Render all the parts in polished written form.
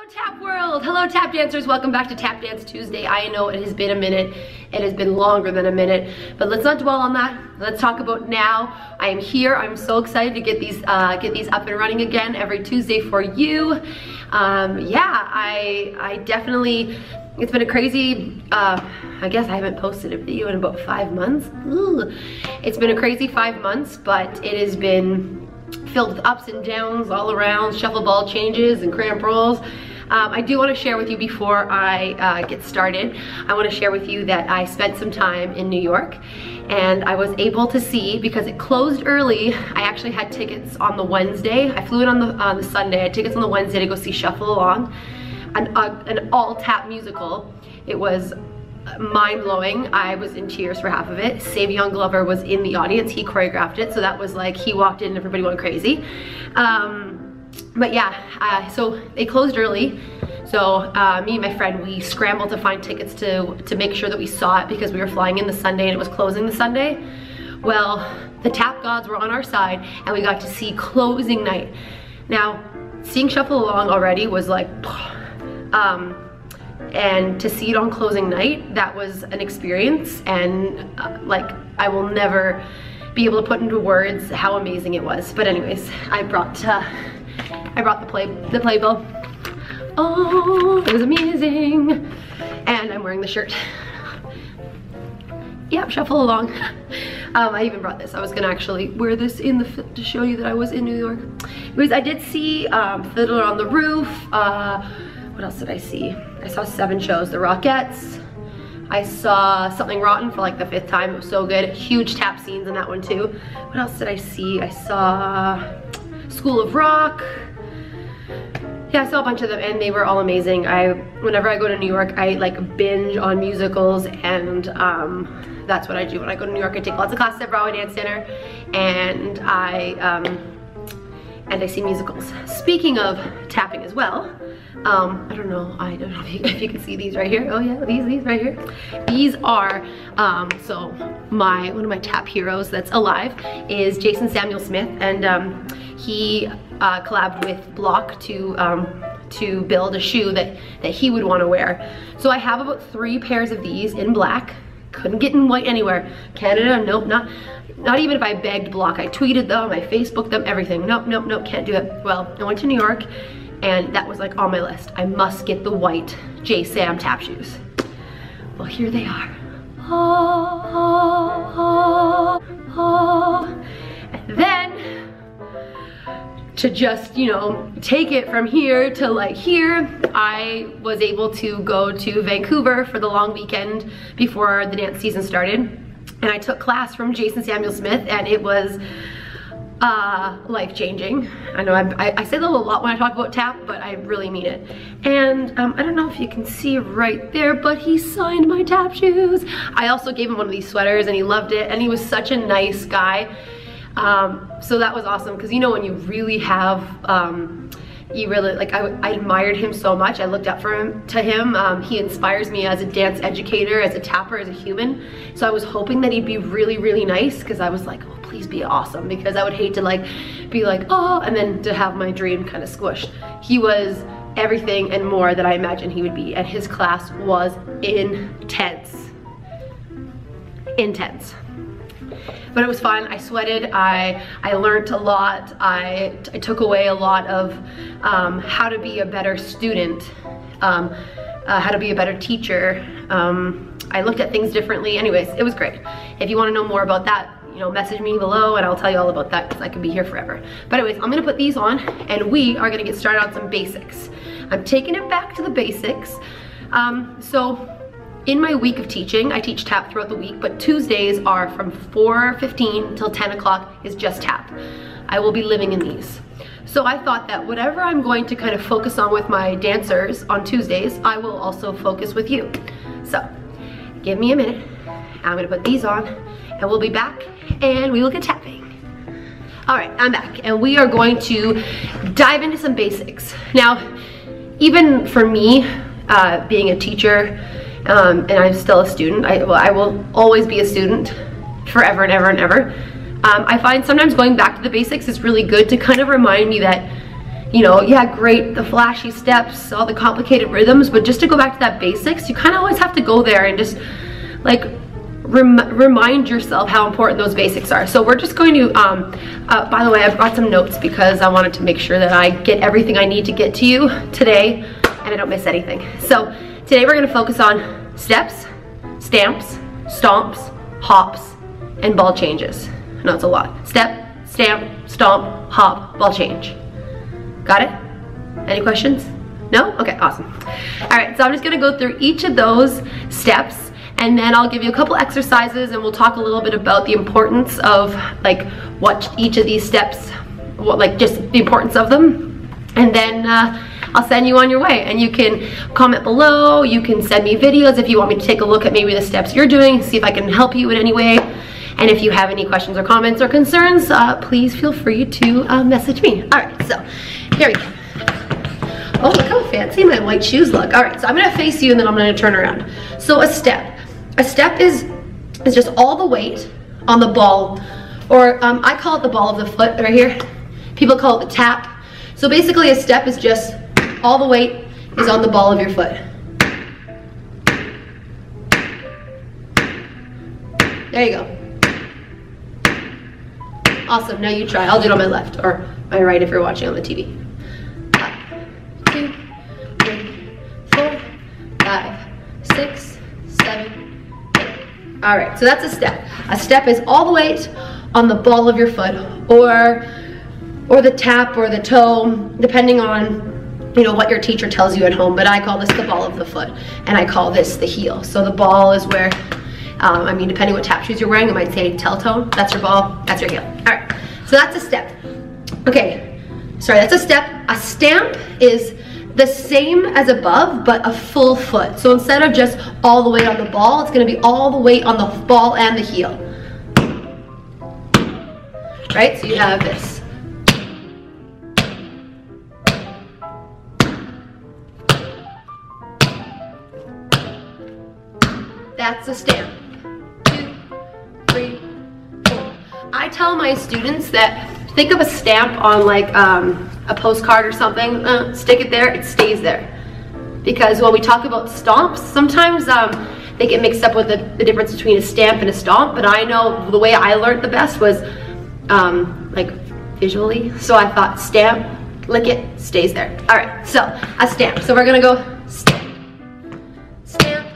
Tap World! Hello Tap Dancers, welcome back to Tap Dance Tuesday. I know it has been a minute, it has been longer than a minute, but let's not dwell on that. Let's talk about now. I am here, I'm so excited to get these up and running again every Tuesday for you. Yeah, I definitely, it's been a crazy, I guess I haven't posted a video in about 5 months. Ooh. It's been a crazy 5 months, but it has been filled with ups and downs all around, shuffle ball changes and cramp rolls. I do want to share with you before I get started, I want to share with you that I spent some time in New York and I was able to see, because it closed early, I actually had tickets on the Wednesday. I flew in on the Sunday, I had tickets on the Wednesday to go see Shuffle Along, an all tap musical. It was mind-blowing. I was in tears for half of it. Savion Glover was in the audience, he choreographed it, so that was like, he walked in and everybody went crazy. But yeah, so they closed early, so me and my friend, we scrambled to find tickets to make sure that we saw it, because we were flying in the Sunday and it was closing the Sunday. Well, the tap gods were on our side and we got to see closing night. Now, seeing Shuffle Along already was like, and to see it on closing night, that was an experience, and like, I will never be able to put into words how amazing it was. But anyways, I brought the playbill. Oh, it was amazing. And I'm wearing the shirt. Yep, Shuffle Along. I even brought this. I was gonna actually wear this in to show you that I was in New York. Anyways, I did see Fiddler on the Roof. What else did I see? I saw 7 shows. The Rockettes. I saw Something Rotten for like the 5th time. It was so good. Huge tap scenes in that one too. What else did I see? I saw School of Rock. Yeah, I saw a bunch of them and they were all amazing. Whenever I go to New York, I like binge on musicals, and that's what I do when I go to New York. I take lots of classes at Broadway Dance Center, and I see musicals. Speaking of tapping as well, I don't know if you can see these right here. Oh yeah, these right here. These are, so one of my tap heroes that's alive is Jason Samuel Smith, and he collabed with Block to build a shoe that he would want to wear. So I have about 3 pairs of these in black. Couldn't get in white anywhere. Canada, nope, not even if I begged Block. I tweeted them, I Facebooked them, everything. Nope, can't do it. Well, I went to New York and that was like on my list. I must get the white J. Sam tap shoes. Well, here they are. And then, to just, you know, take it from here to like here, I was able to go to Vancouver for the long weekend before the dance season started. And I took class from Jason Samuel Smith, and it was life-changing. I know I say that a lot when I talk about tap, but I really mean it. And I don't know if you can see right there, but he signed my tap shoes. I also gave him one of these sweaters and he loved it, and he was such a nice guy. So that was awesome, because you know when you really have, you really, like, I admired him so much. I looked up to him. He inspires me as a dance educator, as a tapper, as a human. So I was hoping that he'd be really, really nice, because I was like, oh, please be awesome, because I would hate to like be like, oh, and then to have my dream kind of squished. He was everything and more that I imagined he would be, and his class was intense. Intense. But it was fun. I sweated. I learned a lot. I took away a lot of how to be a better student, how to be a better teacher. I looked at things differently. Anyways, it was great. If you want to know more about that, you know, message me below and I'll tell you all about that, because I could be here forever. But anyways, I'm gonna put these on and we are gonna get started on some basics. I'm taking it back to the basics. So in my week of teaching, I teach tap throughout the week, but Tuesdays are from 4:15 till 10 o'clock is just tap. I will be living in these. So I thought that whatever I'm going to kind of focus on with my dancers on Tuesdays, I will also focus with you. So give me a minute. I'm gonna put these on and we'll be back and we will get tapping. All right, I'm back and we are going to dive into some basics. Now, even for me, being a teacher, and I'm still a student, I will always be a student forever and ever and ever. I find sometimes going back to the basics is really good to kind of remind me that you know, yeah, great, the flashy steps, all the complicated rhythms, but just to go back to that basics, you kind of always have to go there and just like remind yourself how important those basics are. So we're just going to, by the way, I brought some notes because I wanted to make sure that I get everything I need to get to you today and I don't miss anything. So today we're gonna focus on steps, stamps, stomps, hops, and ball changes. I know it's a lot. Step, stamp, stomp, hop, ball change. Got it? Any questions? No? Okay, awesome. All right, so I'm just gonna go through each of those steps and then I'll give you a couple exercises and we'll talk a little bit about the importance of like what each of these steps, like just the importance of them. And then I'll send you on your way and you can comment below, you can send me videos if you want me to take a look at maybe the steps you're doing, see if I can help you in any way. And if you have any questions or comments or concerns, please feel free to message me. All right, so here we go. Oh, look how fancy my white shoes look. All right, so I'm gonna face you and then I'm gonna turn around. So a step is just all the weight on the ball, or I call it the ball of the foot right here. People call it the tap. So basically a step is just all the weight is on the ball of your foot. There you go. Awesome, now you try. I'll do it on my left or my right if you're watching on the TV. 2, 3, 4, 5, 6, 7, 8. All right, so that's a step. A step is all the weight on the ball of your foot or the tap or the toe, depending on, you know, what your teacher tells you at home, but I call this the ball of the foot and I call this the heel. So the ball is where, I mean, depending what tap shoes you're wearing, it might say tell toe, that's your ball, that's your heel. All right, so that's a step. Okay, sorry, that's a step. A stamp is the same as above, but a full foot. So instead of just all the weight on the ball, it's gonna be all the weight on the ball and the heel. Right, so you have this. That's a stamp. 2, 3, 4. I tell my students that think of a stamp on like a postcard or something, stick it there, it stays there. Because when we talk about stomps, sometimes they get mixed up with the difference between a stamp and a stomp, but I know the way I learned the best was like visually. So I thought stamp, lick it, stays there. All right, so a stamp. So we're gonna go stamp, stamp,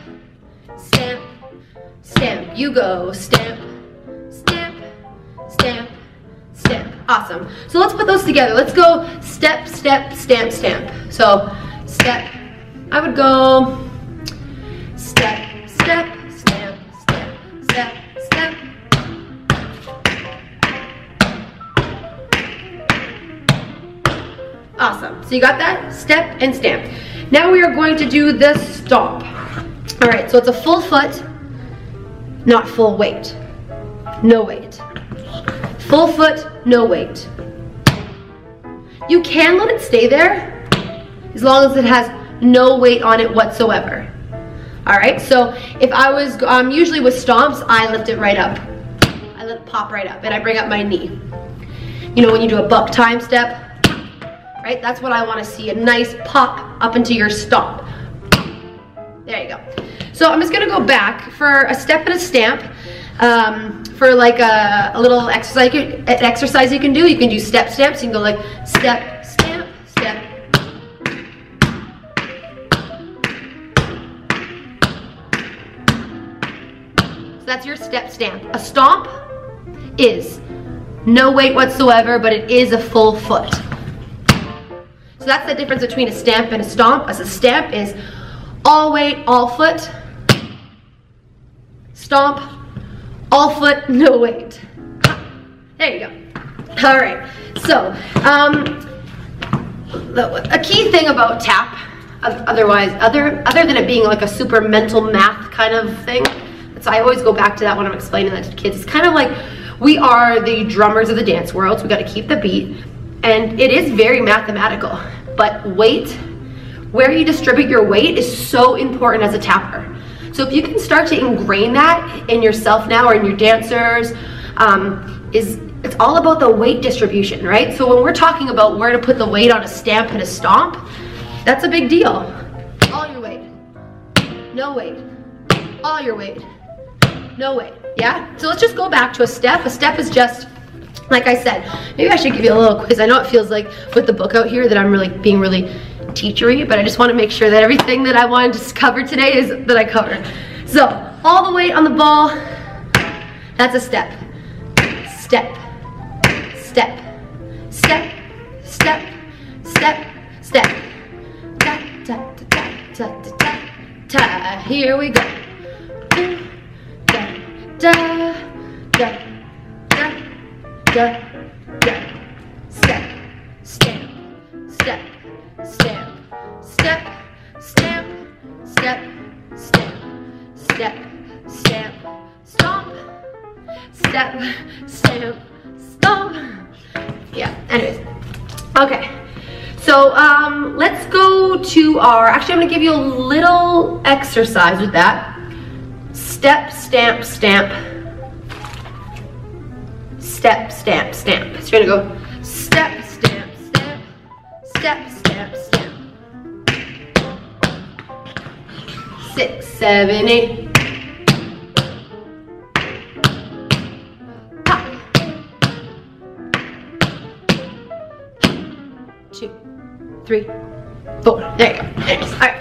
stamp, stamp. You go stamp, stamp, stamp, stamp. Awesome. So let's put those together. Let's go step, step, stamp, stamp. So step, I would go step, step, stamp, step, step, step. Awesome. So you got that? Step and stamp. Now we are going to do the stomp. All right, so it's a full foot, not full weight. No weight. Full foot, no weight. You can let it stay there as long as it has no weight on it whatsoever. All right, so if I was, usually with stomps, I lift it right up. I let it pop right up and I bring up my knee. You know when you do a buck time step, right? That's what I want to see, a nice pop up into your stomp. There you go. So I'm just gonna go back for a step and a stamp. For like a little exercise you can do. You can do step, stamps. You can go like step, stamp, step. So that's your step, stamp. A stomp is no weight whatsoever, but it is a full foot. So that's the difference between a stamp and a stomp. As a stamp is all weight, all foot. Stomp, all foot, no weight. There you go. All right, so a key thing about tap, other than it being like a super mental math kind of thing, so I always go back to that when I'm explaining that to kids. It's kind of like we are the drummers of the dance world, so we got to keep the beat, and it is very mathematical, but weight, where you distribute your weight is so important as a tapper. So if you can start to ingrain that in yourself now or in your dancers, it's all about the weight distribution, right? So when we're talking about where to put the weight on a stamp and a stomp, that's a big deal. All your weight, no weight, all your weight, no weight, yeah? So let's just go back to a step. A step is just, like I said, maybe I should give you a little quiz. I know it feels like with the book out here that I'm really being really teachery, but I just want to make sure that everything that I wanted to cover today is that I covered. So all the weight on the ball, that's a step. Step, step, step, step, step, step. Ta, ta, ta, ta, ta, ta, ta. Here we go. Da, da, da, da, da, da. Step, stamp, step, stamp, step, stamp, step, stamp, step, stamp, stomp, step, stamp, stomp. Yeah, anyways. Okay. So let's go to our, actually I'm gonna give you a little exercise with that. Step, stamp, stamp. Step, stamp, stamp. So you're gonna go step, stamp, stamp. Step, stamp, stamp. 6, 7, 8. Pop. 2, 3, 4. There you go. Anyways, all right.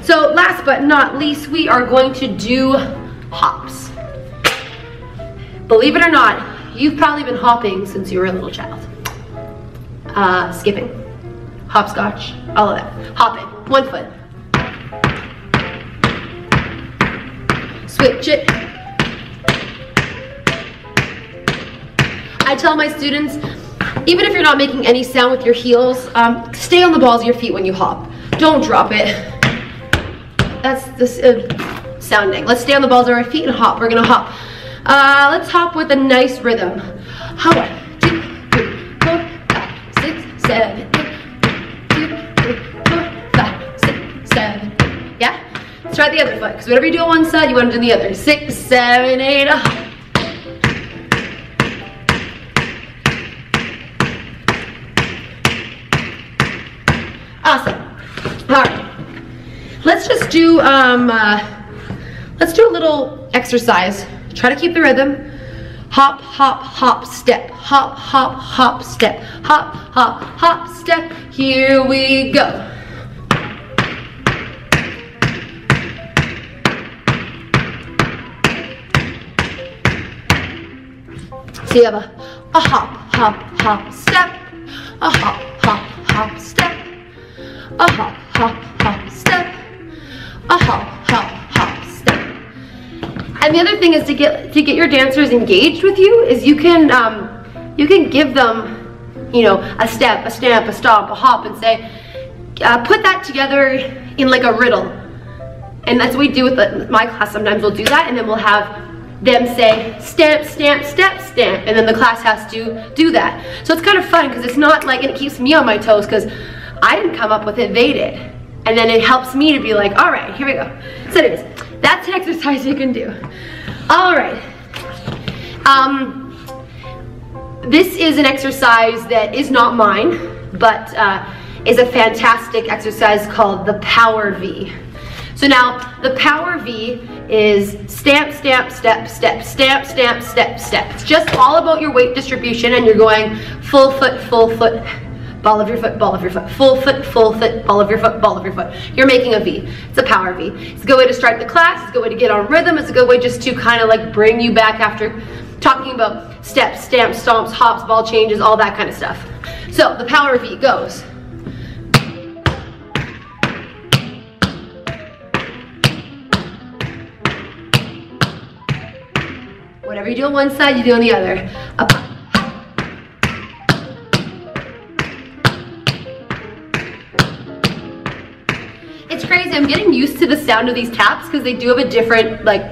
So last but not least, we are going to do hops. Believe it or not, you've probably been hopping since you were a little child. Skipping, hopscotch, all of that. Hopping, 1 foot. Switch it. I tell my students, even if you're not making any sound with your heels, stay on the balls of your feet when you hop. Don't drop it. That's this sounding. Let's stay on the balls of our feet and hop. We're gonna hop. Let's hop with a nice rhythm. 1, 2, 3, 4, 5, 6, 7, 8. 2, 3, 4, 5, 6, 7. Yeah? Let's try the other foot, because whatever you do on one side, you want to do the other. 6, 7, 8. Awesome. All right. Let's just do let's do a little exercise. Try to keep the rhythm. Hop, hop, hop, step. Hop, hop, hop, step. Hop, hop, hop, step. Here we go. So you have a hop, hop, hop, step. A hop, hop, hop, step. A hop, hop, hop, step. A hop, hop, hop, step. And the other thing is to get your dancers engaged with you is you can give them, you know, a step, a stamp, a stomp, a hop, and say, put that together in like a riddle. And that's what we do with my class. Sometimes we'll do that, and then we'll have them say stamp, stamp, step, stamp, and then the class has to do that. So it's kind of fun because it's not like, and it keeps me on my toes because I didn't come up with it, they did. And then it helps me to be like, all right, here we go. So anyways, that's an exercise you can do. All right. This is an exercise that is not mine, but is a fantastic exercise called the Power V. So now, the Power V is stamp, stamp, step, step, stamp, stamp, step, step. It's just all about your weight distribution, and you're going full foot, ball of your foot, ball of your foot, full foot, ball of your foot, ball of your foot. You're making a V. It's a Power V. It's a good way to start the class. It's a good way to get on rhythm. It's a good way just to kind of like bring you back after talking about steps, stamps, stomps, hops, ball changes, all that kind of stuff. So the Power V goes. Whatever you do on one side, you do on the other. Up. It's crazy, I'm getting used to the sound of these taps because they do have a different, like,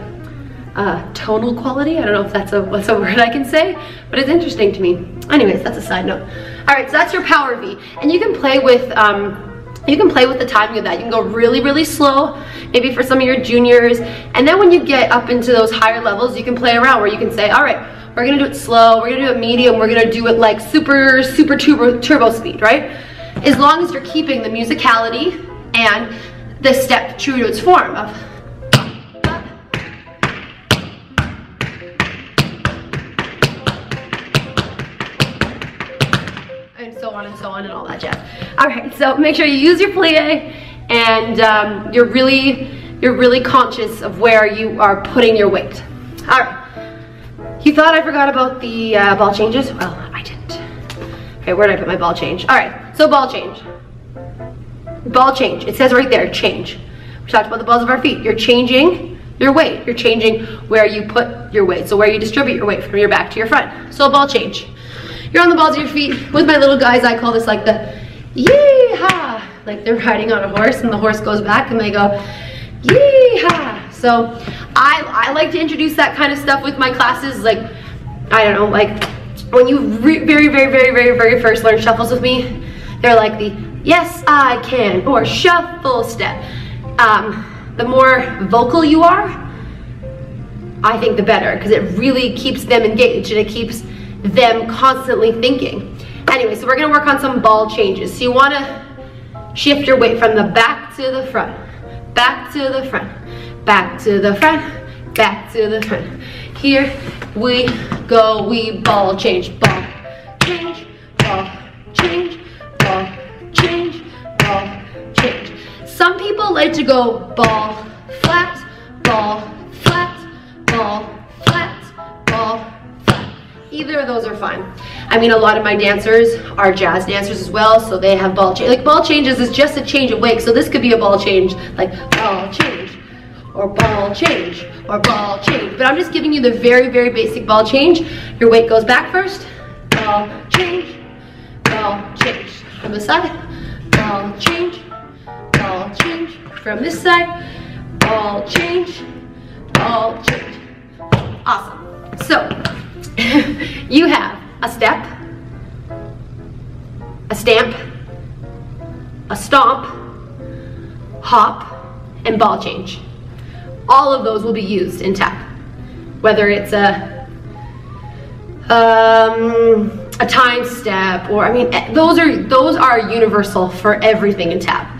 tonal quality. I don't know if that's what's a word I can say, but it's interesting to me. Anyways, that's a side note. All right, so that's your Power V. And you can play with, the timing of that. You can go really, really slow, maybe for some of your juniors. And then when you get up into those higher levels, you can play around where you can say, all right, we're gonna do it slow, we're gonna do it medium, we're gonna do it like super turbo speed, right? As long as you're keeping the musicality and the step true to its form of and so on and all that jazz. All right, so make sure you use your plie and you're really conscious of where you are putting your weight. All right, you thought I forgot about the ball changes? Well, I didn't. Okay, where did I put my ball change? All right, so ball change. Ball change, it says right there, change. We talked about the balls of our feet. You're changing your weight. You're changing where you put your weight. So where you distribute your weight from your back to your front. So ball change. You're on the balls of your feet. With my little guys, I call this like the yee-haw. Like they're riding on a horse and the horse goes back and they go yee-haw. So I like to introduce that kind of stuff with my classes. Like, I don't know, like when you very first learn shuffles with me, they're like the yes I can or shuffle step. The more vocal you are, I think the better, because it really keeps them engaged and it keeps them constantly thinking. Anyway, so we're gonna work on some ball changes. So you wanna shift your weight from the back to the front, back to the front, back to the front, back to the front. Here we go, we ball change, ball change, ball change, ball change, ball change. Some people like to go ball flat, ball flat, ball flat, ball flat. Either of those are fine. I mean, a lot of my dancers are jazz dancers as well, so they have ball change. Like ball changes is just a change of weight, so this could be a ball change, like ball change, or ball change, or ball change. But I'm just giving you the very basic ball change. Your weight goes back first, ball change, from the side, ball change, from this side, ball change, ball change. Awesome. So, you have a step, a stamp, a stomp, hop, and ball change. All of those will be used in tap. Whether it's a time step, or I mean, those are universal for everything in tap.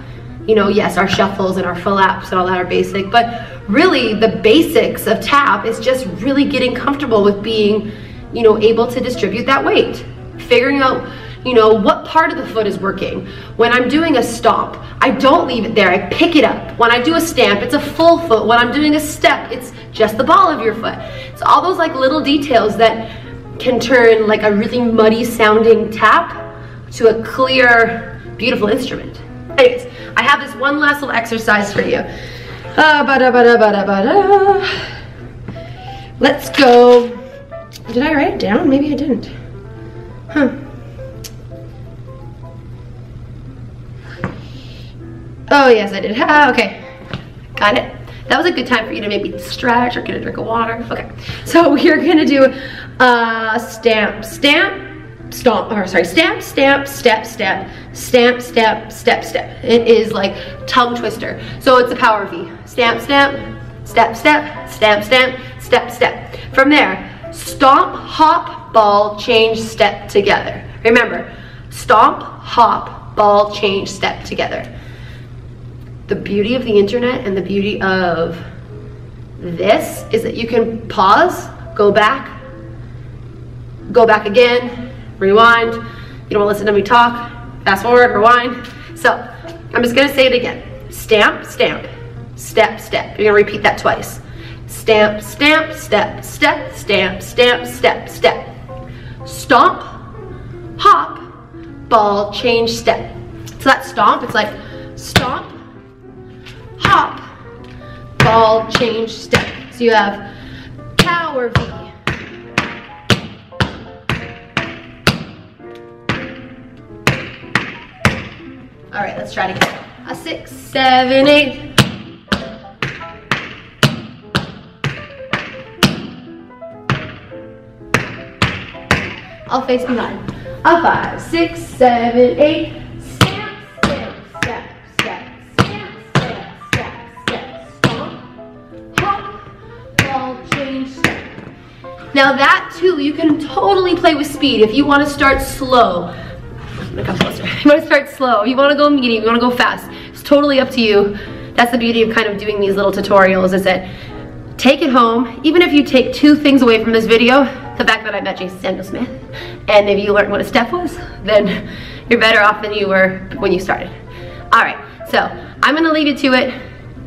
You know, yes, our shuffles and our flaps and all that are basic, but really the basics of tap is just really getting comfortable with being, you know, able to distribute that weight. Figuring out, you know, what part of the foot is working. When I'm doing a stomp, I don't leave it there, I pick it up. When I do a stamp, it's a full foot. When I'm doing a step, it's just the ball of your foot. It's all those like little details that can turn like a really muddy sounding tap to a clear, beautiful instrument. Anyways, I have this one last little exercise for you. Let's go. Did I write it down? Maybe I didn't. Huh. Oh yes, I did. Okay, got it. That was a good time for you to maybe stretch or get a drink of water. Okay, so we're gonna do stamp, stamp, stomp, or sorry, stamp, stamp, step, step, stamp, step, step, step. It is like tongue twister. So it's a power V. Stamp, stamp, step, step, stamp, stamp, step, step. From there, stomp, hop, ball, change, step together. Remember, stomp, hop, ball, change, step together. The beauty of the internet and the beauty of this is that you can pause, go back again, rewind. You don't want to listen to me talk, fast forward, rewind. So I'm just gonna say it again. Stamp, stamp, step, step. You're gonna repeat that twice. Stamp, stamp, step, step, stamp, stamp, step, step. Stomp, hop, ball, change, step. So that stomp, it's like stomp, hop, ball, change, step. So you have power V. All right, let's try it again. A 6, 7, 8. I'll face behind. A 5, 6, 7, 8. Stamp, stamp, step, step, stamp, step, step, step, stomp, hop, ball, change, step. Now that too, you can totally play with speed. If you want to start slow, I'm gonna come closer. If you want to start slow, if you want to go medium, you want to go fast, it's totally up to you. That's the beauty of kind of doing these little tutorials, is that take it home. Even if you take 2 things away from this video, the fact that I met Jason Samuel Smith, and if you learned what a step was, then you're better off than you were when you started. All right, so I'm gonna leave you to it.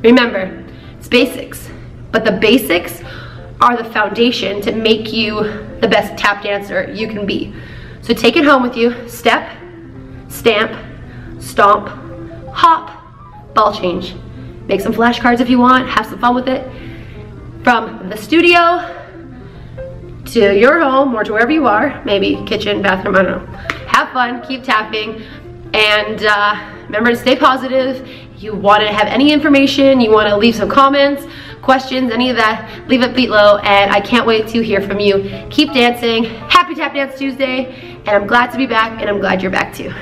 Remember, it's basics, but the basics are the foundation to make you the best tap dancer you can be. So take it home with you. Step, stamp, stomp, hop, ball change. Make some flashcards if you want, have some fun with it. From the studio to your home or to wherever you are, maybe kitchen, bathroom, I don't know. Have fun, keep tapping, and remember to stay positive. You want to have any information, you want to leave some comments, questions, any of that, leave it below, and I can't wait to hear from you. Keep dancing. Happy Tap Dance Tuesday, and I'm glad to be back, and I'm glad you're back too.